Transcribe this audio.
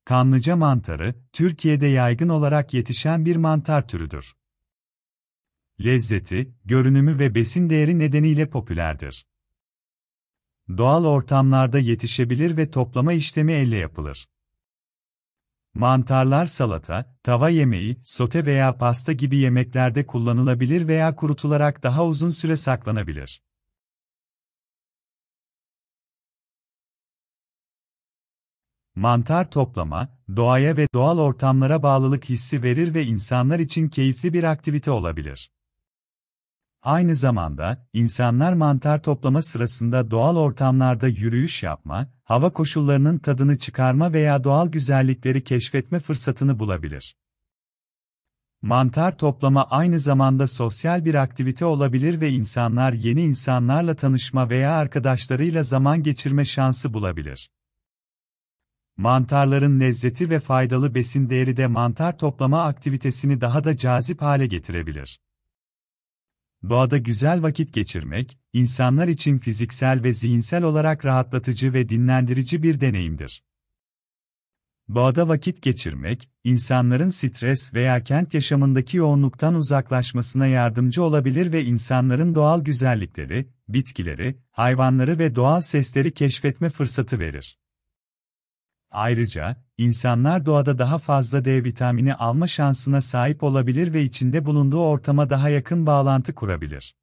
kanlıca mantarı, Türkiye'de yaygın olarak yetişen bir mantar türüdür. Lezzeti, görünümü ve besin değeri nedeniyle popülerdir. Doğal ortamlarda yetişebilir ve toplama işlemi elle yapılır. Mantarlar salata, tava yemeği, sote veya pasta gibi yemeklerde kullanılabilir veya kurutularak daha uzun süre saklanabilir. Mantar toplama, doğaya ve doğal ortamlara bağlılık hissi verir ve insanlar için keyifli bir aktivite olabilir. Aynı zamanda, insanlar mantar toplama sırasında doğal ortamlarda yürüyüş yapma, hava koşullarının tadını çıkarma veya doğal güzellikleri keşfetme fırsatını bulabilir. Mantar toplama aynı zamanda sosyal bir aktivite olabilir ve insanlar yeni insanlarla tanışma veya arkadaşlarıyla zaman geçirme şansı bulabilir. Mantarların lezzeti ve faydalı besin değeri de mantar toplama aktivitesini daha da cazip hale getirebilir. Doğada güzel vakit geçirmek, insanlar için fiziksel ve zihinsel olarak rahatlatıcı ve dinlendirici bir deneyimdir. Doğada vakit geçirmek, insanların stres veya kent yaşamındaki yoğunluktan uzaklaşmasına yardımcı olabilir ve insanların doğal güzellikleri, bitkileri, hayvanları ve doğal sesleri keşfetme fırsatı verir. Ayrıca, insanlar doğada daha fazla D vitamini alma şansına sahip olabilir ve içinde bulunduğu ortama daha yakın bağlantı kurabilir.